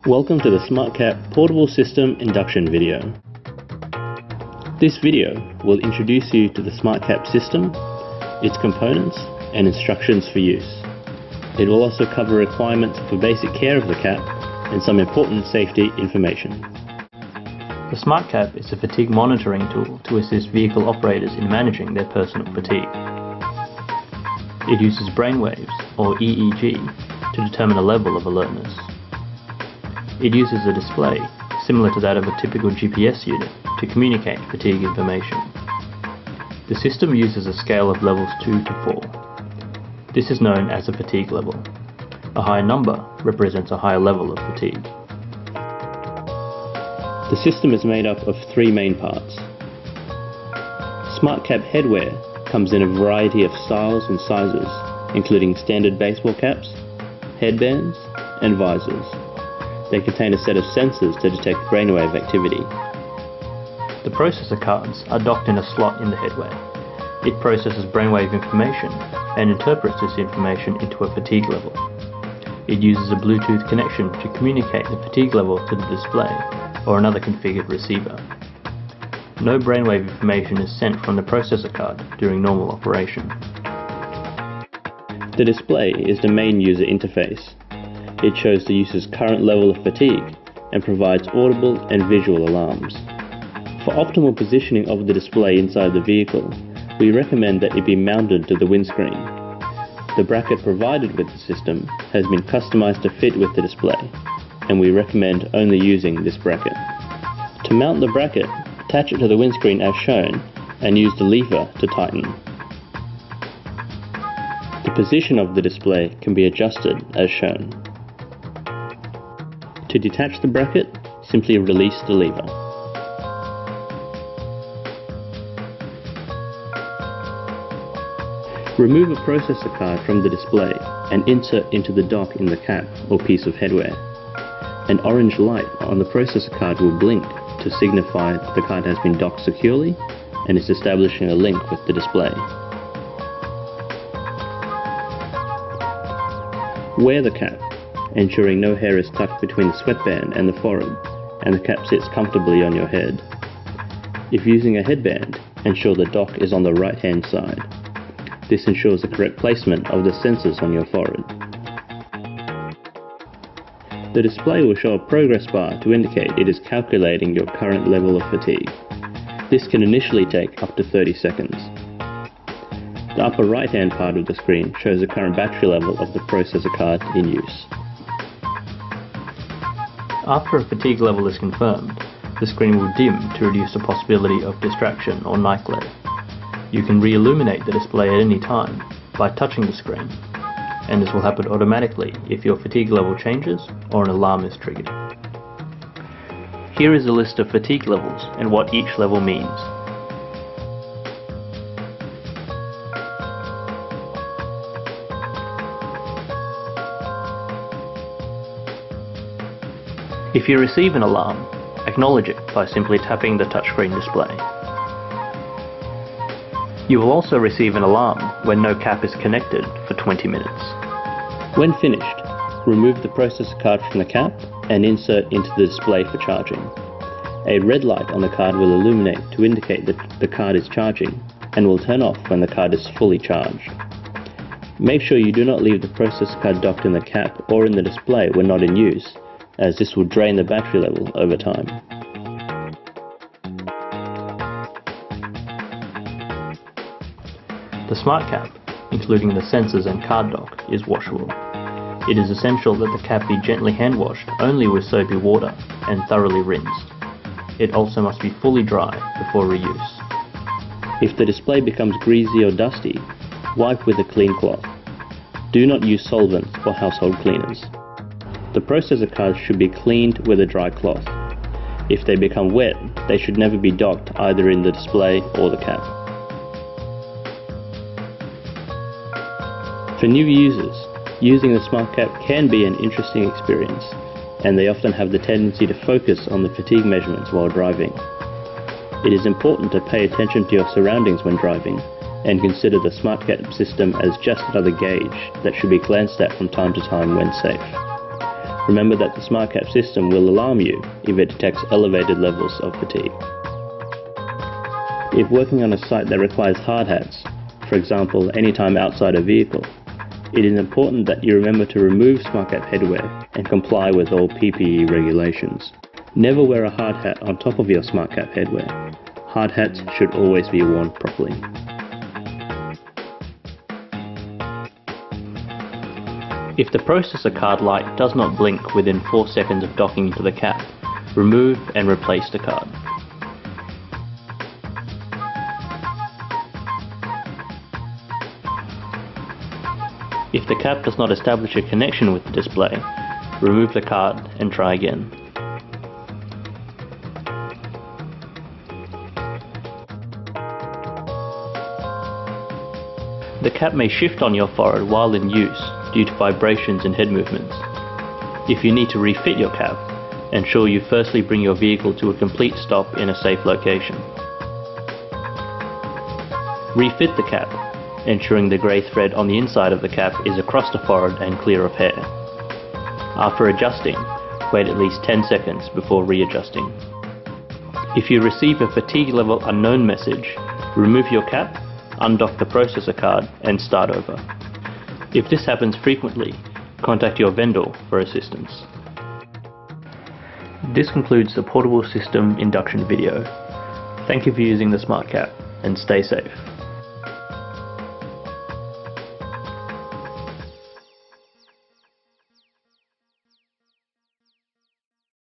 Welcome to the SmartCap portable system induction video. This video will introduce you to the SmartCap system, its components and instructions for use. It will also cover requirements for basic care of the cap and some important safety information. The SmartCap is a fatigue monitoring tool to assist vehicle operators in managing their personal fatigue. It uses brainwaves, or EEG, to determine a level of alertness. It uses a display, similar to that of a typical GPS unit, to communicate fatigue information. The system uses a scale of levels 2 to 4. This is known as a fatigue level. A higher number represents a higher level of fatigue. The system is made up of three main parts. SmartCap headwear comes in a variety of styles and sizes, including standard baseball caps, headbands, and visors. They contain a set of sensors to detect brainwave activity. The processor cards are docked in a slot in the headwear. It processes brainwave information and interprets this information into a fatigue level. It uses a Bluetooth connection to communicate the fatigue level to the display or another configured receiver. No brainwave information is sent from the processor card during normal operation. The display is the main user interface. It shows the user's current level of fatigue and provides audible and visual alarms. For optimal positioning of the display inside the vehicle, we recommend that it be mounted to the windscreen. The bracket provided with the system has been customized to fit with the display, and we recommend only using this bracket. To mount the bracket, attach it to the windscreen as shown and use the lever to tighten. The position of the display can be adjusted as shown. To detach the bracket, simply release the lever. Remove a processor card from the display and insert into the dock in the cap or piece of headwear. An orange light on the processor card will blink to signify that the card has been docked securely and is establishing a link with the display. Wear the cap, ensuring no hair is tucked between the sweatband and the forehead, and the cap sits comfortably on your head. If using a headband, ensure the dock is on the right-hand side. This ensures the correct placement of the sensors on your forehead. The display will show a progress bar to indicate it is calculating your current level of fatigue. This can initially take up to 30 seconds. The upper right-hand part of the screen shows the current battery level of the processor card in use. After a fatigue level is confirmed, the screen will dim to reduce the possibility of distraction or night glare. You can re-illuminate the display at any time by touching the screen, and this will happen automatically if your fatigue level changes or an alarm is triggered. Here is a list of fatigue levels and what each level means. If you receive an alarm, acknowledge it by simply tapping the touchscreen display. You will also receive an alarm when no cap is connected for 20 minutes. When finished, remove the processor card from the cap and insert into the display for charging. A red light on the card will illuminate to indicate that the card is charging and will turn off when the card is fully charged. Make sure you do not leave the processor card docked in the cap or in the display when not in use, as this will drain the battery level over time. The SmartCap, including the sensors and card dock, is washable. It is essential that the cap be gently hand washed only with soapy water and thoroughly rinsed. It also must be fully dry before reuse. If the display becomes greasy or dusty, wipe with a clean cloth. Do not use solvents or household cleaners. The processor cards should be cleaned with a dry cloth. If they become wet, they should never be docked either in the display or the cap. For new users, using the SmartCap can be an interesting experience, and they often have the tendency to focus on the fatigue measurements while driving. It is important to pay attention to your surroundings when driving, and consider the SmartCap system as just another gauge that should be glanced at from time to time when safe. Remember that the SmartCap system will alarm you if it detects elevated levels of fatigue. If working on a site that requires hard hats, for example anytime outside a vehicle, it is important that you remember to remove SmartCap headwear and comply with all PPE regulations. Never wear a hard hat on top of your SmartCap headwear. Hard hats should always be worn properly. If the processor card light does not blink within 4 seconds of docking into the cap, remove and replace the card. If the cap does not establish a connection with the display, remove the card and try again. The cap may shift on your forehead while in use due to vibrations and head movements. If you need to refit your cap, ensure you firstly bring your vehicle to a complete stop in a safe location. Refit the cap, ensuring the grey thread on the inside of the cap is across the forehead and clear of hair. After adjusting, wait at least 10 seconds before readjusting. If you receive a fatigue level unknown message, remove your cap, undock the processor card and start over. If this happens frequently, contact your vendor for assistance. This concludes the portable system induction video. Thank you for using the SmartCap and stay safe.